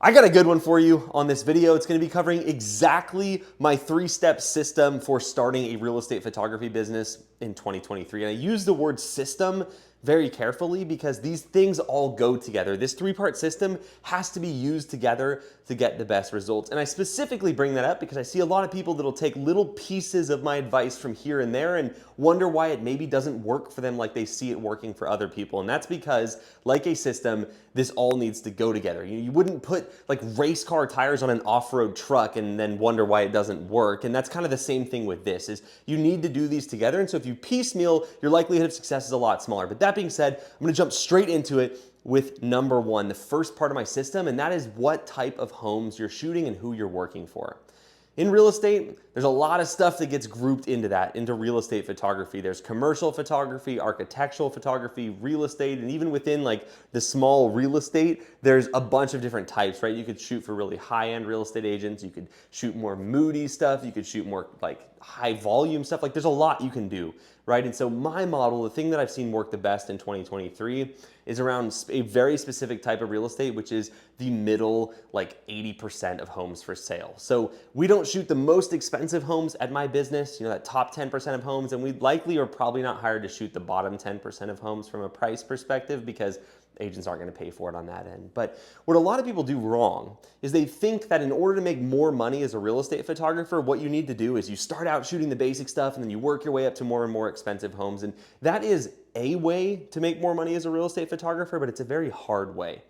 I got a good one for you on this video. It's going to be covering exactly my 3-step system for starting a real estate photography business in 2023. And I use the word system very carefully because these things all go together. This 3-part system has to be used together to get the best results. And I specifically bring that up because I see a lot of people that'll take little pieces of my advice from here and there and wonder why it maybe doesn't work for them like they see it working for other people. And that's because, like a system, this all needs to go together. You wouldn't put like race car tires on an off-road truck and then wonder why it doesn't work. And that's kind of the same thing with this, is you need to do these together. And so if you piecemeal, your likelihood of success is a lot smaller. But that being said, I'm gonna jump straight into it with number one, the first part of my system, and that is what type of homes you're shooting and who you're working for. In real estate, there's a lot of stuff that gets grouped into real estate photography. There's commercial photography, architectural photography, real estate, and even within like the small real estate, there's a bunch of different types, right? You could shoot for really high-end real estate agents. You could shoot more moody stuff. You could shoot more like high volume stuff. Like there's a lot you can do, right? And so my model, the thing that I've seen work the best in 2023 is around a very specific type of real estate, which is the middle, like 80% of homes for sale. So we don't shoot the most expensive homes at my business, that top 10% of homes, and we likely are probably not hired to shoot the bottom 10% of homes from a price perspective because agents aren't going to pay for it on that end. But what a lot of people do wrong is they think that in order to make more money as a real estate photographer, what you need to do is you start out shooting the basic stuff and then you work your way up to more and more expensive homes. And that is a way to make more money as a real estate photographer, but it's a very hard way.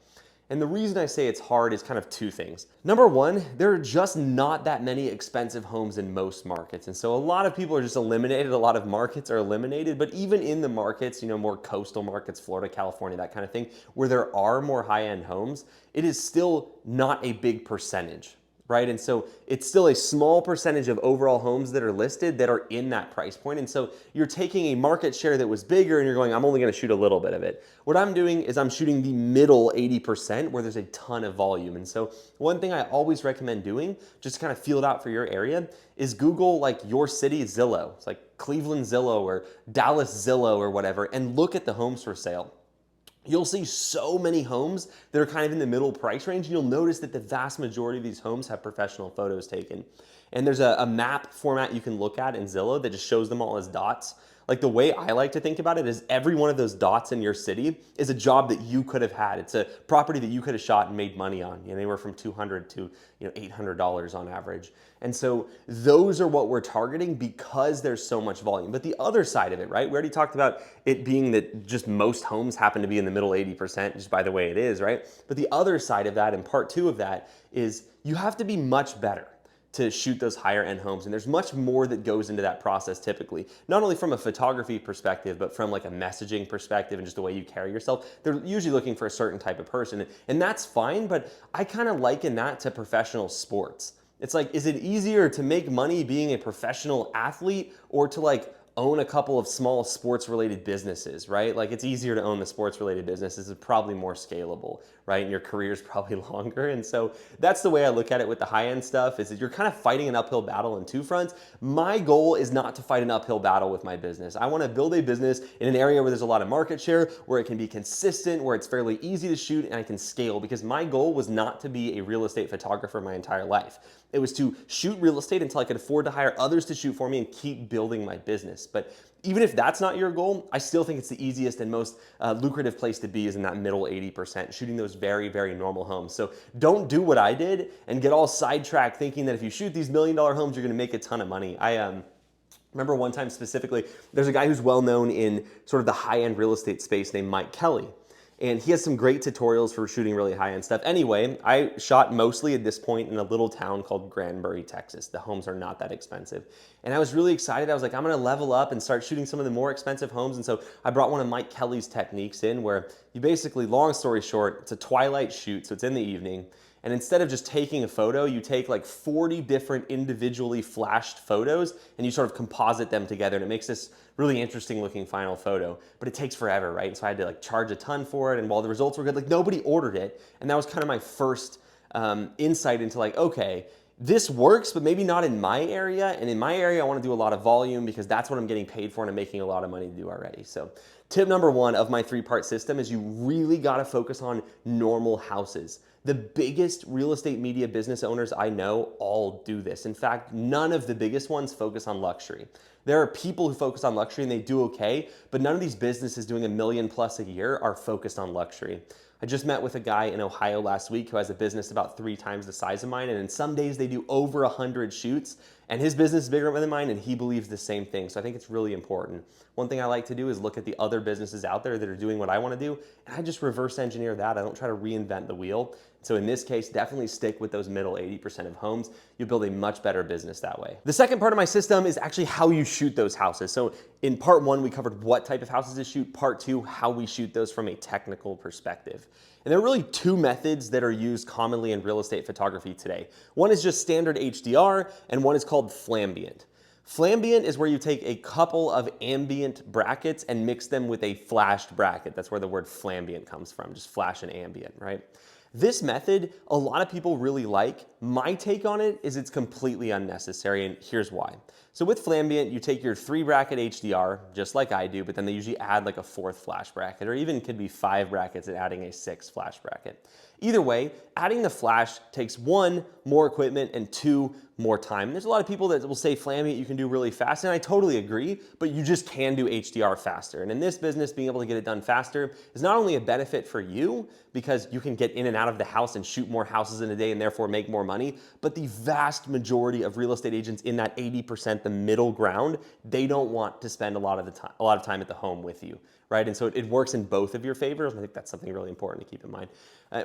And the reason I say it's hard is kind of two things. Number one, there are just not that many expensive homes in most markets. And so a lot of people are just eliminated. A lot of markets are eliminated. But even in the markets, more coastal markets, Florida, California, that kind of thing, where there are more high-end homes, it is still not a big percentage, right? And so it's still a small percentage of overall homes that are listed that are in that price point. And so you're taking a market share that was bigger and you're going, I'm only going to shoot a little bit of it. What I'm doing is I'm shooting the middle 80% where there's a ton of volume. And so one thing I always recommend doing, just to kind of feel it out for your area, is Google like your city Zillow. It's like Cleveland Zillow or Dallas Zillow or whatever, and look at the homes for sale. You'll see so many homes that are kind of in the middle price range, and you'll notice that the vast majority of these homes have professional photos taken. And there's a map format you can look at in Zillow that just shows them all as dots. Like the way I like to think about it is every one of those dots in your city is a job that you could have had. It's a property that you could have shot and made money on. Anywhere from $200 to $800 on average. And so those are what we're targeting because there's so much volume. But the other side of it, right? We already talked about it being that just most homes happen to be in the middle 80%, just by the way it is, right? But the other side of that, and part two of that, is you have to be much better to shoot those higher end homes. And there's much more that goes into that process typically, not only from a photography perspective, but from like a messaging perspective and just the way you carry yourself. They're usually looking for a certain type of person, and that's fine, but I kind of liken that to professional sports. It's like, is it easier to make money being a professional athlete or to like own a couple of small sports related businesses, right? Like it's easier to own the sports related businesses. It's probably more scalable, right? And your career is probably longer. And so that's the way I look at it with the high end stuff, is that you're kind of fighting an uphill battle on two fronts. My goal is not to fight an uphill battle with my business. I want to build a business in an area where there's a lot of market share, where it can be consistent, where it's fairly easy to shoot and I can scale, because my goal was not to be a real estate photographer my entire life. It was to shoot real estate until I could afford to hire others to shoot for me and keep building my business. But even if that's not your goal, I still think it's the easiest and most lucrative place to be is in that middle 80%, shooting those very, very normal homes. So don't do what I did and get all sidetracked thinking that if you shoot these $1 million homes, you're gonna make a ton of money. I remember one time specifically, there's a guy who's well known in sort of the high-end real estate space named Mike Kelly. And he has some great tutorials for shooting really high-end stuff. Anyway, I shot mostly at this point in a little town called Granbury, Texas. The homes are not that expensive. And I was really excited. I was like, I'm gonna level up and start shooting some of the more expensive homes. And so I brought one of Mike Kelly's techniques in where you basically, long story short, it's a twilight shoot, so it's in the evening. And instead of just taking a photo, you take like 40 different individually flashed photos and you sort of composite them together, and it makes this really interesting looking final photo. But it takes forever, right? So I had to like charge a ton for it, and while the results were good, like nobody ordered it. And that was kind of my first insight into like, okay, this works, but maybe not in my area. And in my area, I want to do a lot of volume because that's what I'm getting paid for and I'm making a lot of money to do already. So Tip number one of my three-part system is you really got to focus on normal houses. The biggest real estate media business owners I know all do this. In fact, none of the biggest ones focus on luxury. There are people who focus on luxury and they do okay, but none of these businesses doing $1 million plus a year are focused on luxury. I just met with a guy in Ohio last week who has a business about 3 times the size of mine, and in some days they do over 100 shoots, and his business is bigger than mine, and he believes the same thing. So I think it's really important. One thing I like to do is look at the other businesses out there that are doing what I want to do, and I just reverse engineer that. I don't try to reinvent the wheel. So in this case, definitely stick with those middle 80% of homes. You'll build a much better business that way. The second part of my system is actually how you shoot those houses. So in part one, we covered what type of houses to shoot. Part two, how we shoot those from a technical perspective. And there are really two methods that are used commonly in real estate photography today. One is just standard HDR, and one is called flambient. Flambient is where you take a couple of ambient brackets and mix them with a flashed bracket. That's where the word flambient comes from, just flash and ambient, right? This method, a lot of people really like. My take on it is it's completely unnecessary, and here's why. So with flambient, you take your 3 bracket HDR, just like I do, but then they usually add like a 4th flash bracket, or even could be 5 brackets and adding a 6th flash bracket. Either way, adding the flash takes 1, more equipment, and 2, more time. There's a lot of people that will say flambient you can do really fast, and I totally agree, but you just can do HDR faster. And in this business, being able to get it done faster is not only a benefit for you, because you can get in and out of the house and shoot more houses in a day and therefore make more money, but the vast majority of real estate agents in that 80%, the middle ground, they don't want to spend a lot of time at the home with you, right? And so it works in both of your favors, and I think that's something really important to keep in mind.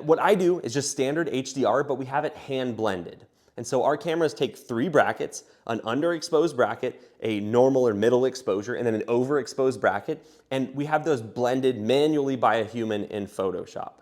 What I do is just standard HDR, but we have it hand blended. And so our cameras take 3 brackets, an underexposed bracket, a normal or middle exposure, and then an overexposed bracket, and we have those blended manually by a human in Photoshop.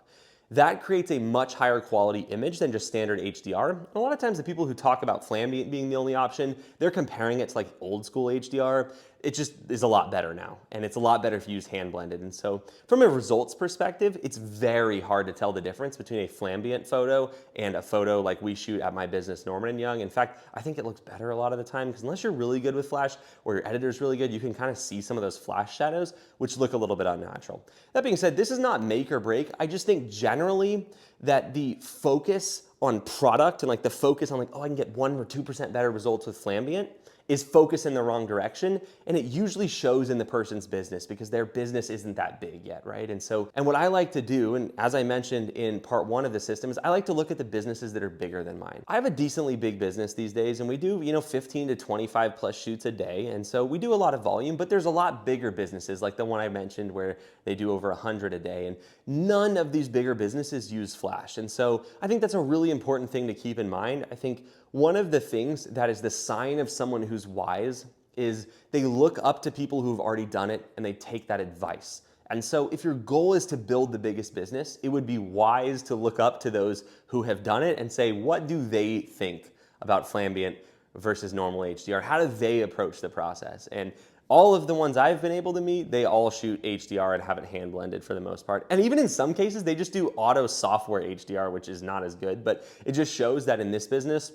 That creates a much higher quality image than just standard HDR. A lot of times the people who talk about flambient being the only option, they're comparing it to like old school HDR. It just is a lot better now, and it's a lot better if you use hand blended. And so from a results perspective, it's very hard to tell the difference between a flambient photo and a photo like we shoot at my business, Norman & Young. In fact, I think it looks better a lot of the time, because unless you're really good with flash or your editor's really good, you can kind of see some of those flash shadows, which look a little bit unnatural. That being said, this is not make or break. I just think generally that the focus on product and like the focus on like, oh, I can get 1 or 2% better results with flambient is focused in the wrong direction, and it usually shows in the person's business because their business isn't that big yet, right? And what I like to do, and as I mentioned in part 1 of the system, is I like to look at the businesses that are bigger than mine. I have a decently big business these days, and we do, 15 to 25 plus shoots a day, and so we do a lot of volume, but there's a lot bigger businesses like the one I mentioned where they do over 100 a day, and none of these bigger businesses use flash. And so I think that's a really important thing to keep in mind. I think one of the things that is the sign of someone who's wise is they look up to people who've already done it and they take that advice. And so if your goal is to build the biggest business, it would be wise to look up to those who have done it and say, what do they think about flambient versus normal HDR? How do they approach the process? And all of the ones I've been able to meet, they all shoot HDR and have it hand blended for the most part. And even in some cases, they just do auto software HDR, which is not as good, but it just shows that in this business,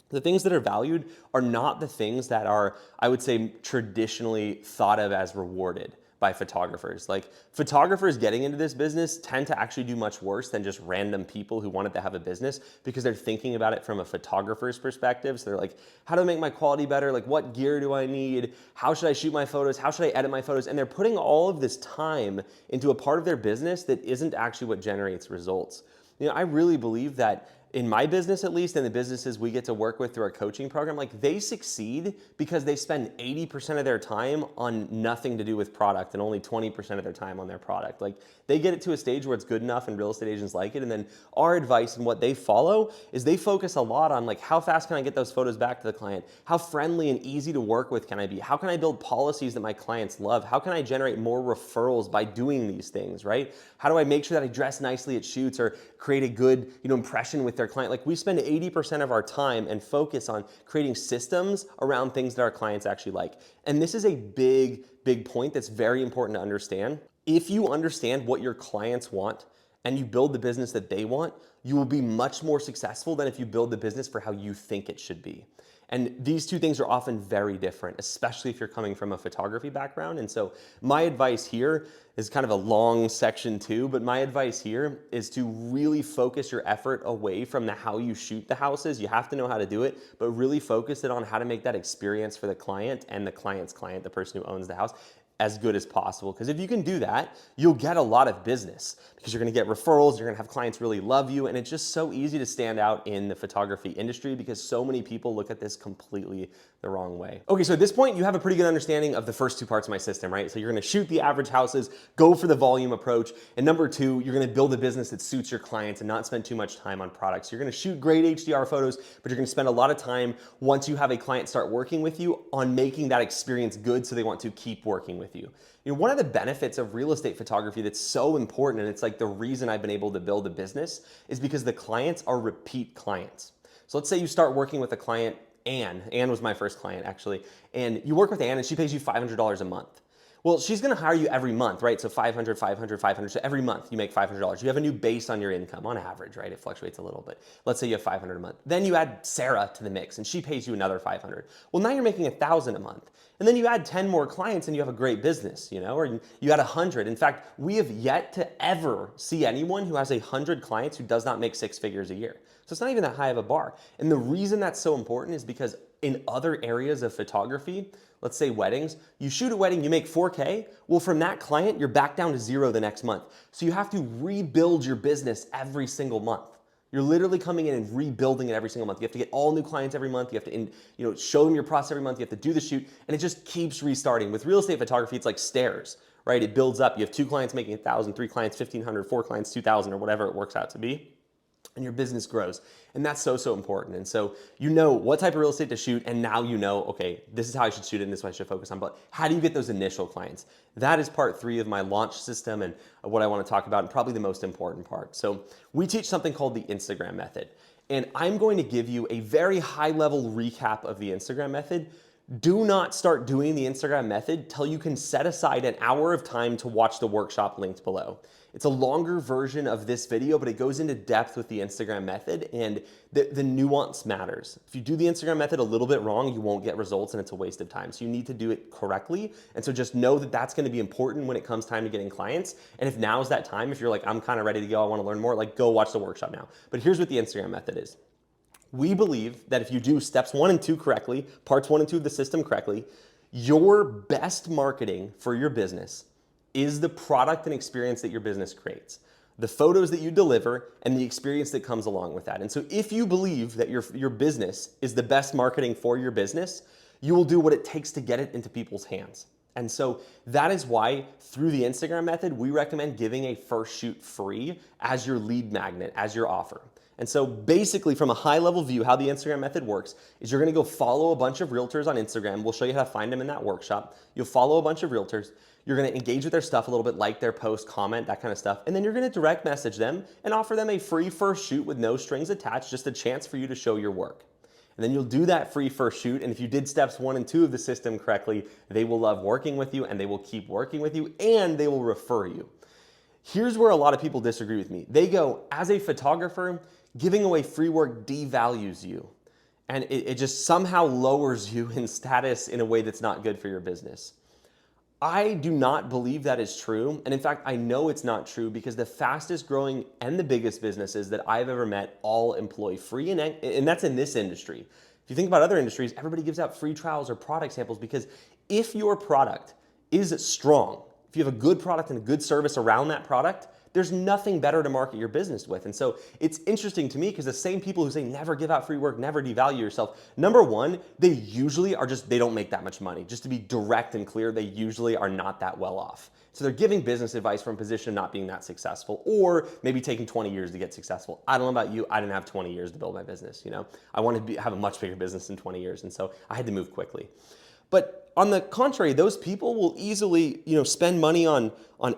the things that are valued are not the things that are, I would say, traditionally thought of as rewarded by photographers. Like, photographers getting into this business tend to actually do much worse than just random people who wanted to have a business, because they're thinking about it from a photographer's perspective. So they're like, how do I make my quality better? Like, what gear do I need? How should I shoot my photos? How should I edit my photos? And they're putting all of this time into a part of their business that isn't actually what generates results. I really believe that in my business, at least, and the businesses we get to work with through our coaching program, like, they succeed because they spend 80% of their time on nothing to do with product and only 20% of their time on their product. Like, they get it to a stage where it's good enough and real estate agents like it. And then our advice and what they follow is they focus a lot on, like, how fast can I get those photos back to the client? How friendly and easy to work with can I be? How can I build policies that my clients love? How can I generate more referrals by doing these things, right? How do I make sure that I dress nicely at shoots or create a good, impression with their client? Like, we spend 80% of our time and focus on creating systems around things that our clients actually like. And this is a big, big point that's very important to understand. If you understand what your clients want and you build the business that they want, you will be much more successful than if you build the business for how you think it should be. And these two things are often very different, especially if you're coming from a photography background. And so my advice here is kind of a long section too, but my advice here is to really focus your effort away from the how you shoot the houses. You have to know how to do it, but really focus it on how to make that experience for the client and the client's client, the person who owns the house, as good as possible. Because if you can do that, you'll get a lot of business because you're gonna get referrals, you're gonna have clients really love you, and it's just so easy to stand out in the photography industry because so many people look at this completely the wrong way. Okay, so at this point, you have a pretty good understanding of the first two parts of my system, right? So you're gonna shoot the average houses, go for the volume approach, and number two, you're gonna build a business that suits your clients and not spend too much time on products. You're gonna shoot great HDR photos, but you're gonna spend a lot of time once you have a client start working with you on making that experience good so they want to keep working with you. You know, one of the benefits of real estate photography that's so important, and it's like the reason I've been able to build a business, is because the clients are repeat clients. So let's say you start working with a client, Anne. Anne was my first client actually. And you work with Anne and she pays you $500 a month. Well, she's gonna hire you every month, right? So 500, 500, 500, so every month you make $500. You have a new base on your income on average, right? It fluctuates a little bit. Let's say you have 500 a month. Then you add Sarah to the mix and she pays you another 500. Well, now you're making 1,000 a month. And then you add 10 more clients and you have a great business, you know, or you add 100. In fact, we have yet to ever see anyone who has 100 clients who does not make 6 figures a year. So it's not even that high of a bar. And the reason that's so important is because in other areas of photography, let's say weddings, you shoot a wedding, you make 4K. Well, from that client, you're back down to 0 the next month. So you have to rebuild your business every single month. You're literally coming in and rebuilding it every single month. You have to get all new clients every month. You have to show them your process every month. You have to do the shoot, and it just keeps restarting. With real estate photography, it's like stairs, right? It builds up. You have 2 clients making 1,000, 3 clients 1,500, 4 clients 2,000, or whatever it works out to be. And your business grows. And that's so, so important. And so you know what type of real estate to shoot, and now you know, okay, this is how I should shoot it and this is what I should focus on. But how do you get those initial clients? That is part 3 of my launch system and what I want to talk about, and probably the most important part. So we teach something called the Instagram method. And I'm going to give you a very high level recap of the Instagram method. Do not start doing the Instagram method till you can set aside an hour of time to watch the workshop linked below. It's a longer version of this video, but it goes into depth with the Instagram method, and the nuance matters. If you do the Instagram method a little bit wrong, you won't get results and it's a waste of time. So you need to do it correctly. And so just know that that's gonna be important when it comes time to getting clients. And if now's that time, if you're like, I'm kind of ready to go, I wanna learn more, like go watch the workshop now. But here's what the Instagram method is. We believe that if you do steps 1 and 2 correctly, parts 1 and 2 of the system correctly, your best marketing for your business is the product and experience that your business creates, the photos that you deliver, and the experience that comes along with that. And so if you believe that your business is the best marketing for your business, you will do what it takes to get it into people's hands. And so that is why through the Instagram method, we recommend giving a first shoot free as your lead magnet, as your offer. And so basically from a high level view, how the Instagram method works is you're gonna go follow a bunch of realtors on Instagram. We'll show you how to find them in that workshop. You'll follow a bunch of realtors. You're gonna engage with their stuff a little bit, like their post, comment, that kind of stuff. And then you're gonna direct message them and offer them a free first shoot with no strings attached, just a chance for you to show your work. And then you'll do that free first shoot. And if you did steps 1 and 2 of the system correctly, they will love working with you and they will keep working with you and they will refer you. Here's where a lot of people disagree with me. They go, as a photographer, giving away free work devalues you. And it just somehow lowers you in status in a way that's not good for your business. I do not believe that is true. And in fact, I know it's not true because the fastest growing and the biggest businesses that I've ever met all employ free, and that's in this industry. If you think about other industries, everybody gives out free trials or product samples because if your product is strong, if you have a good product and a good service around that product, there's nothing better to market your business with. And so it's interesting to me because the same people who say never give out free work, never devalue yourself, number one, they usually are they don't make that much money. Just to be direct and clear, they usually are not that well off. So they're giving business advice from a position of not being that successful, or maybe taking 20 years to get successful. I don't know about you, I didn't have 20 years to build my business. You know, I wanted to have a much bigger business in 20 years. And so I had to move quickly. But on the contrary, those people will easily, spend money on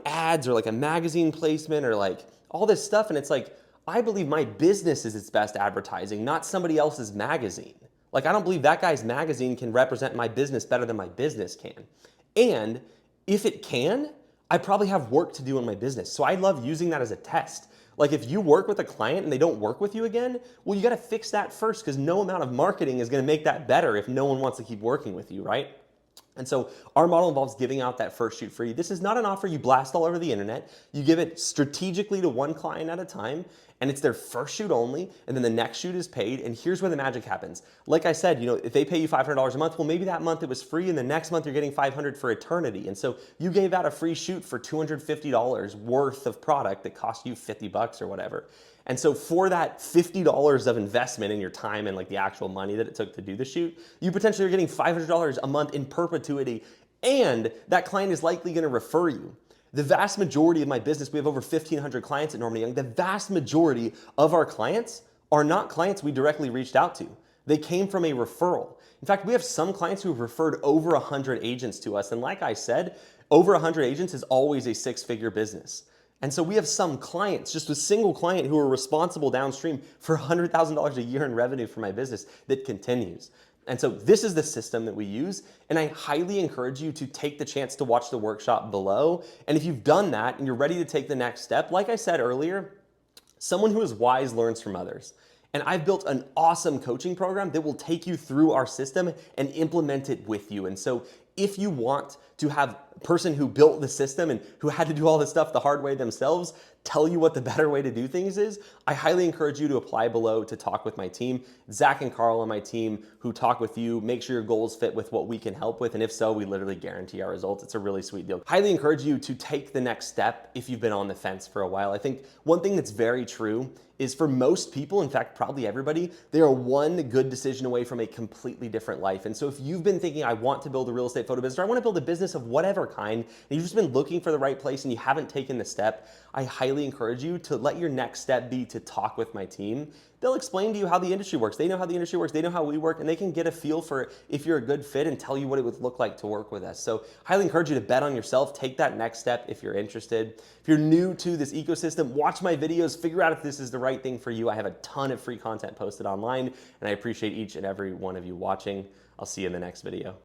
ads or like a magazine placement or like all this stuff. And it's like, I believe my business is its best advertising, not somebody else's magazine. Like, I don't believe that guy's magazine can represent my business better than my business can. And if it can, I probably have work to do in my business. So I love using that as a test. Like if you work with a client and they don't work with you again, well, you got to fix that first because no amount of marketing is going to make that better if no one wants to keep working with you, right? And so our model involves giving out that first shoot free. This is not an offer you blast all over the internet. You give it strategically to one client at a time, and it's their first shoot only, and then the next shoot is paid, and here's where the magic happens. Like I said, if they pay you $500 a month, well, maybe that month it was free, and the next month you're getting $500 for eternity. And so you gave out a free shoot for $250 worth of product that cost you $50 or whatever. And so for that $50 of investment in your time and like the actual money that it took to do the shoot, you potentially are getting $500 a month in perpetuity, and that client is likely going to refer you. The vast majority of my business, we have over 1,500 clients at Norman Young. The vast majority of our clients are not clients we directly reached out to. They came from a referral. In fact, we have some clients who have referred over 100 agents to us. And like I said, over 100 agents is always a six-figure business. And so we have some clients, just a single client, who are responsible downstream for $100,000 a year in revenue for my business that continues. And so this is the system that we use, and I highly encourage you to take the chance to watch the workshop below. And if you've done that and you're ready to take the next step, like I said earlier, someone who is wise learns from others. And I've built an awesome coaching program that will take you through our system and implement it with you. And so if you want to have a person who built the system and who had to do all this stuff the hard way themselves tell you what the better way to do things is, I highly encourage you to apply below to talk with my team. Zach and Carl on my team who talk with you, make sure your goals fit with what we can help with. And if so, we literally guarantee our results. It's a really sweet deal. Highly encourage you to take the next step if you've been on the fence for a while. I think one thing that's very true is for most people, in fact, probably everybody, they are one good decision away from a completely different life. And so if you've been thinking, I want to build a real estate photo business, or I want to build a business of whatever kind, and you've just been looking for the right place and you haven't taken the step, I highly encourage you to let your next step be to talk with my team. They'll explain to you how the industry works. They know how the industry works. They know how we work, and they can get a feel for if you're a good fit and tell you what it would look like to work with us. So highly encourage you to bet on yourself. Take that next step if you're interested. If you're new to this ecosystem, watch my videos, figure out if this is the right thing for you. I have a ton of free content posted online, and I appreciate each and every one of you watching. I'll see you in the next video.